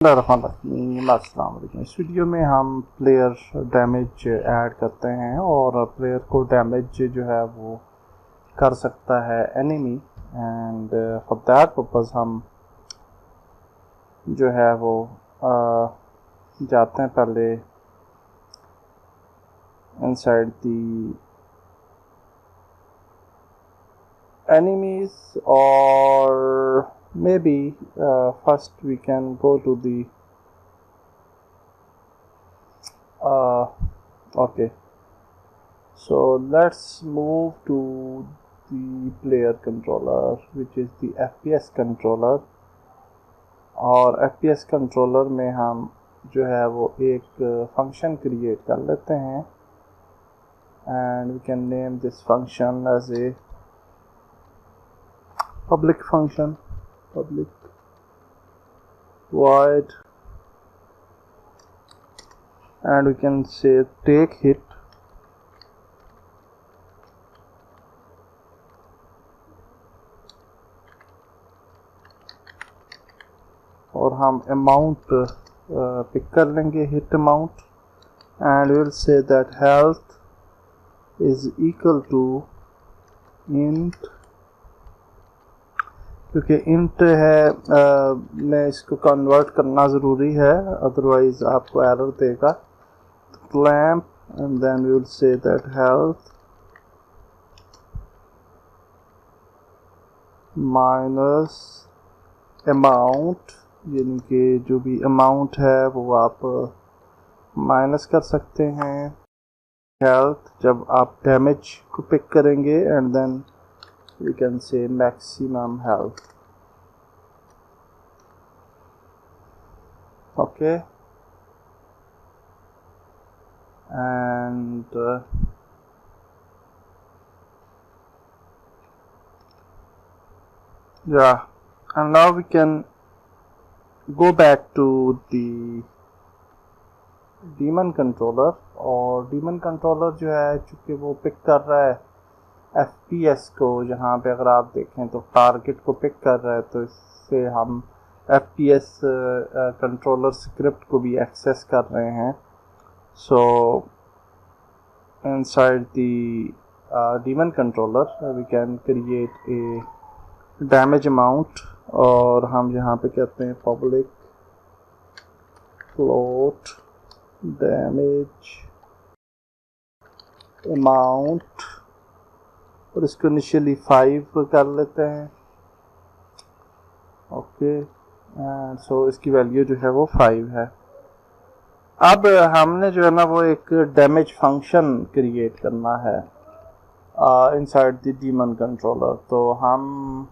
अस्सलाम वालेकुम। इस वीडियो में हम प्लेयर डैमेज ऐड करते हैं और प्लेयर को डैमेज जो है वो कर सकता है enemy, and for that purpose हम जो है वो जाते हैं पहले inside the enemies, or maybe first we can go to the okay, so let's move to the player controller, which is the FPS controller. और FPS controller में हम जो है वो एक function create कर लेते हैं, and we can name this function as a public function, public void, and we can say take hit, और हम अमाउंट पिक कर लेंगे, hit amount, and will say that health is equal to int, क्योंकि int है में इसको convert करना ज़रूरी है, अदरवाइज आपको एरर देगा। तो clamp, and then we will say that health minus amount, यानी कि जो भी अमाउंट है वो आप माइनस कर सकते हैं हेल्थ जब आप डैमेज को पिक करेंगे, and then we can say maximum health. Okay, and yeah, and now we can go back to the demon controller, और demon controller जो है चूँकि वो पिक कर रहा है FPS को, जहाँ पे अगर आप देखें तो टारगेट को पिक कर रहा है, तो इससे हम FPS कंट्रोलर स्क्रिप्ट को भी एक्सेस कर रहे हैं। So inside the demon controller we can create a damage amount, और हम यहाँ पे कहते हैं पब्लिक फ्लोट डैमेज अमाउंट, और इसको इनिशियली 5 कर लेते हैं। ओके, एंड सो इसकी वैल्यू जो है वो 5 है। अब हमने जो है ना वो एक डैमेज फंक्शन क्रिएट करना है इनसाइड द डीमन कंट्रोलर। तो हम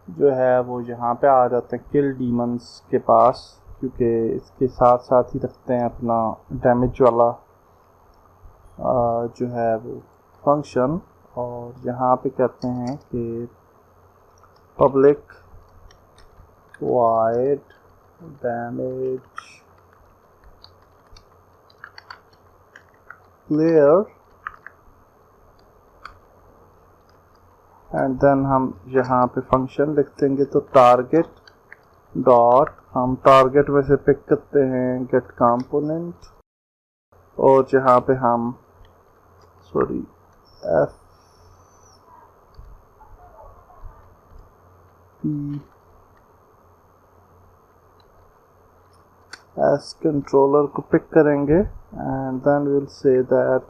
जो है वो यहाँ पे आ जाते हैं किल डीमंस के पास, क्योंकि इसके साथ साथ ही रखते हैं अपना डैमेज वाला जो है वो फंक्शन, और यहाँ पे कहते हैं कि public void damage player, and then हम यहाँ पे फंक्शन लिख देंगे। तो टारगेट डॉट, हम टारगेट में से पिक करते हैं गेट कंपोनेंट, और जहाँ पे हम FPS कंट्रोलर को पिक करेंगे, and then will say that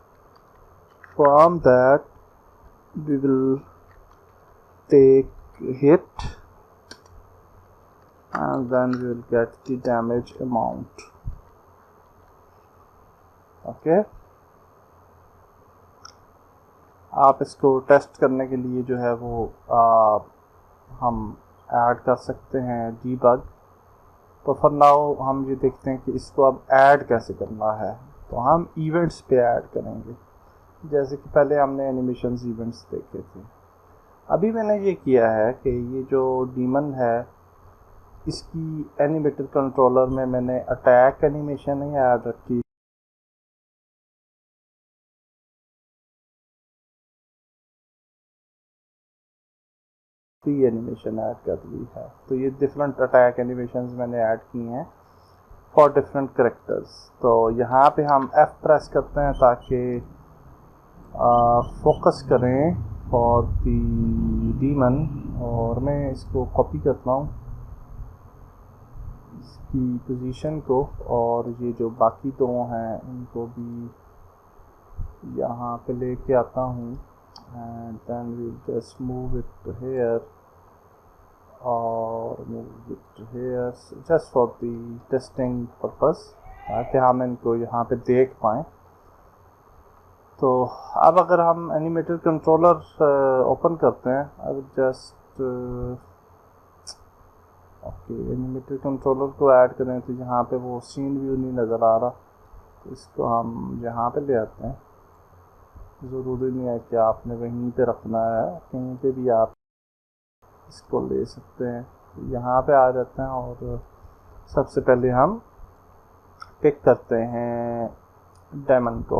from that we will take hit, and then we will get the damage amount. Okay, आप इसको टेस्ट करने के लिए जो है वो हम ऐड कर सकते हैं डीबग। तो फॉर नाउ हम ये देखते हैं कि इसको अब ऐड कैसे करना है। तो हम इवेंट्स पे ऐड करेंगे, जैसे कि पहले हमने एनिमेशंस इवेंट्स देखे थे। अभी मैंने ये किया है कि ये जो डीमन है इसकी एनिमेटेड कंट्रोलर में मैंने अटैक एनिमेशन ही ऐड रखी, 3 एनिमेशन ऐड कर ली है। तो ये डिफरेंट अटैक एनिमेशंस मैंने ऐड की हैं फॉर डिफरेंट करेक्टर्स। तो यहाँ पे हम F प्रेस करते हैं ताकि फोकस करें फॉर दी डीमन, और मैं इसको कॉपी करता हूँ इसकी पोजीशन को, और ये जो बाकी दो हैं इनको भी यहाँ पे लेके आता हूँ, and then we just move it here और move it here just for the testing purpose, ताकि हम इनको यहाँ पे देख पाएँ। तो अब अगर हम एनिमेटेड कंट्रोलर ओपन करते हैं, अब जस्ट ओके एनिमेटेड कंट्रोलर को ऐड करें तो यहाँ पे वो सीन व्यू नहीं नज़र आ रहा, तो इसको हम यहाँ पे ले आते हैं। ज़रूरी नहीं है कि आपने वहीं पे रखना है, कहीं पे भी आप इसको ले सकते हैं। तो यहाँ पे आ जाते हैं और सबसे पहले हम पिक करते हैं डायमंड को।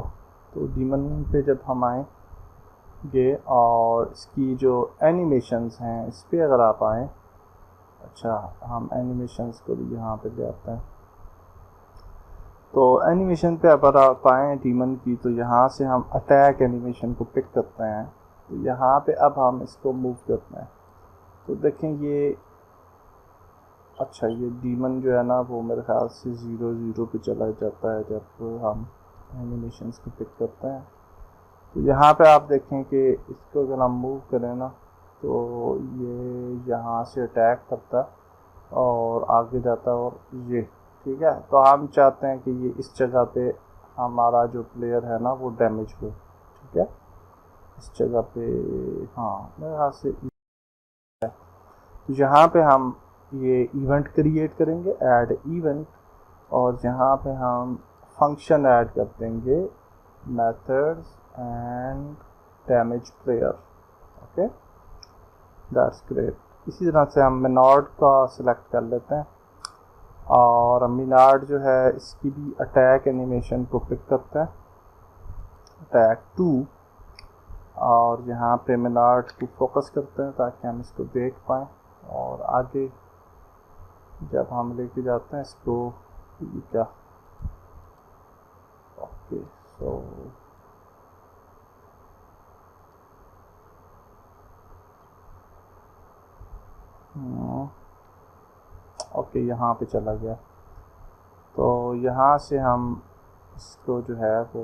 तो डीमन पे जब हम आएंगे और इसकी जो एनिमेशंस हैं इस पर अगर आप आएँ, अच्छा हम एनिमेशंस को भी यहाँ पे ले आते हैं। तो एनिमेशन पे अगर आप आएँ डीमन की, तो यहाँ से हम अटैक एनिमेशन को पिक करते हैं। तो यहाँ पे अब हम इसको मूव करते हैं, तो देखें ये अच्छा ये डीमन जो है ना वो मेरे ख्याल से 0 पे चला जाता है जब हम एनिमेशंस को पिक करते हैं। तो यहाँ पे आप देखें कि इसको अगर हम मूव करें ना, तो ये यहाँ से अटैक करता है और आगे जाता है, और ये ठीक है। तो हम चाहते हैं कि ये इस जगह पे हमारा जो प्लेयर है ना वो डैमेज हो, ठीक है, इस जगह पे, हाँ मेरे हाथ से। तो यहाँ पे हम ये इवेंट क्रिएट करेंगे, ऐड इवेंट, और यहाँ पे हम फंक्शन ऐड कर देंगे methods and damage player. Okay that's great. इसी तरह से हम मिनार्ड का सिलेक्ट कर लेते हैं, और मिनार्ड जो है इसकी भी अटैक एनिमेशन को पिक करते हैं, अटैक 2, और यहाँ पे मिनार्ड को फोकस करते हैं ताकि हम इसको देख पाएँ। और आगे जब हम लेके जाते हैं इसको, ये क्या, ओके सो ओके यहाँ पे चला गया। तो यहाँ से हम इसको जो है वो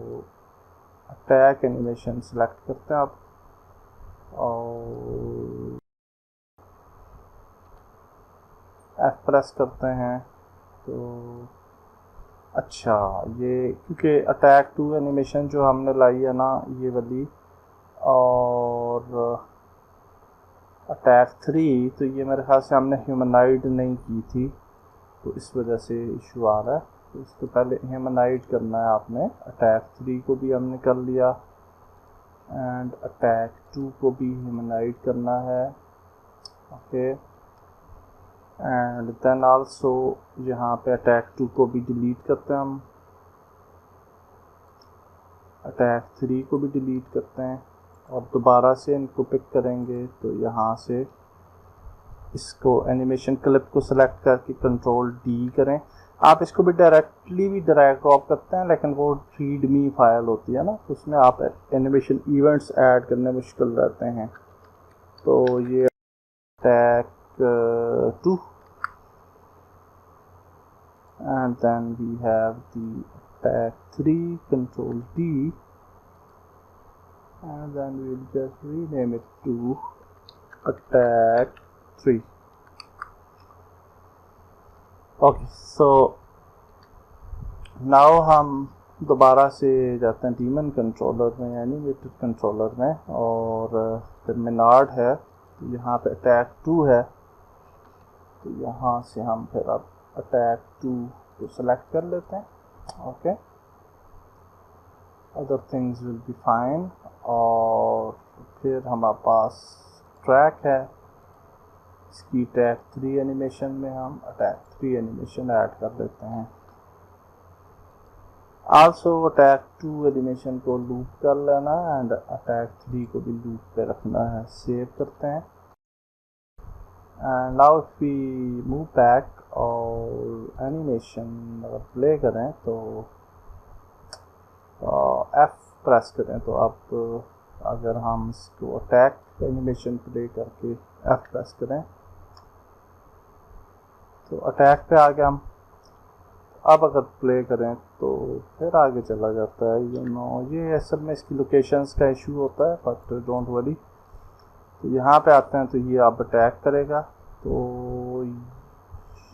अटैक एनिमेशन सेलेक्ट करते हैं आप, और F प्रेस करते हैं। तो अच्छा ये क्योंकि अटैक 2 एनिमेशन जो हमने लाई है ना ये वाली, और अटैक 3 तो ये मेरे ख्याल से हमने ह्यूमनाइड नहीं की थी, तो इस वजह से इशू आ रहा है। तो इसको पहले ह्यूमनाइड करना है आपने। अटैक 3 को भी हमने कर लिया, एंड अटैक 2 को भी ह्यूमनाइड करना है। ओके एंड देन आल्सो यहाँ पे अटैक 2 को भी डिलीट करते हैं हम, अटैक 3 को भी डिलीट करते हैं, और दोबारा से इनको पिक करेंगे। तो यहाँ से इसको एनिमेशन क्लिप को सिलेक्ट करके कंट्रोल D करें। आप इसको भी डायरेक्टली भी ड्रैग ड्रॉप करते हैं, लेकिन वो रीडमी फाइल होती है ना, तो उसमें आप एनिमेशन इवेंट्स ऐड करने मुश्किल रहते हैं। तो ये attack 2 and then we have the attack 3, control D, and then we'll just rename it to attack 3. Okay, so now हम दोबारा से जाते हैं डीमन कंट्रोलर में, एनिमेटेड कंट्रोलर में, और फिर मिनार्ड है, तो यहाँ पे अटैक 2 है। तो यहाँ से हम फिर अब अटैक 2 को सेलेक्ट कर लेते हैं। Okay other things will be fine. और फिर हमारे पास ट्रैक है, इसकी अटैक 3 एनिमेशन में हम अटैक 3 एनिमेशन ऐड कर लेते हैं। आल्सो अटैक 2 एनिमेशन को लूप कर लेना है, एंड अटैक 3 को भी लूप पे रखना है। सेव करते हैं, and now if we move back और एनिमेशन अगर प्ले करें तो F प्रेस करें तो अब अगर हम इसको अटैक एनिमेशन प्ले करके F प्रेस करें तो अटैक पे आ गया हम। अब अगर प्ले करें तो फिर आगे चला जाता है। ये असल में इसकी लोकेशंस का इशू होता है, बट डोंट वरी। तो यहाँ पे आते हैं तो ये अब अटैक करेगा। तो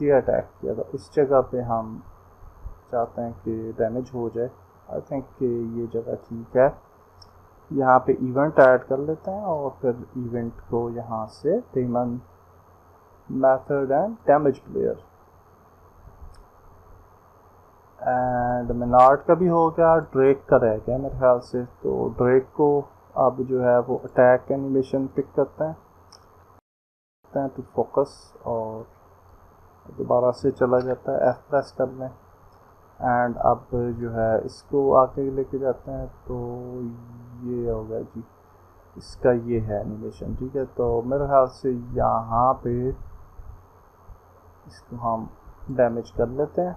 ये अटैक किया था, इस जगह पे हम चाहते हैं कि डैमेज हो जाए। आई थिंक कि ये जगह ठीक है। यहाँ पे इवेंट ऐड कर लेते हैं और फिर इवेंट को यहाँ से demon method and damage player and मेनार्ड का भी हो गया, ड्रेक का रह गया मेरे ख्याल से। तो ड्रेक को अब जो है वो अटैक एनिमेशन पिक करते हैं टू फोकस और दोबारा से चला जाता है। F प्रेस कर लें एंड अब जो है इसको आगे लेके जाते हैं। तो ये हो गया जी, इसका ये है एनिमेशन, ठीक है। तो मेरे ख्याल से यहाँ पे इसको हम डैमेज कर लेते हैं।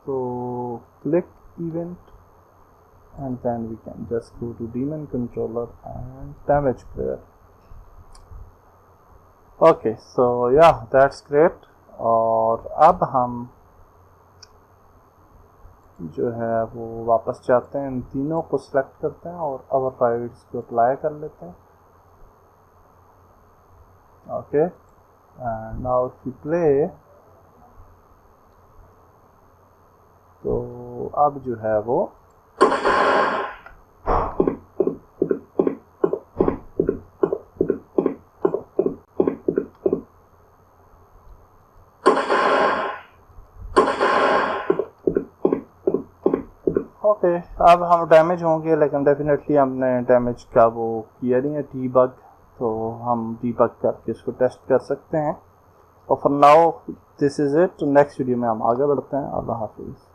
तो click event and then we can just go to demon controller and damage player. Okay, so yeah, that's great. और अब हम जो है वो वापस जाते हैं, इन तीनों को सिलेक्ट करते हैं और ओवरराइड्स को अप्लाई कर लेते हैं। Okay, and now if you play तो अब जो है वो ओके, अब हम डैमेज होंगे, लेकिन डेफिनेटली हमने डैमेज का वो किया नहीं है डीबग। तो हम डीबग करके इसको टेस्ट कर सकते हैं। और for now this is it. Next video में हम आगे बढ़ते हैं। अल्लाह हाफिज़।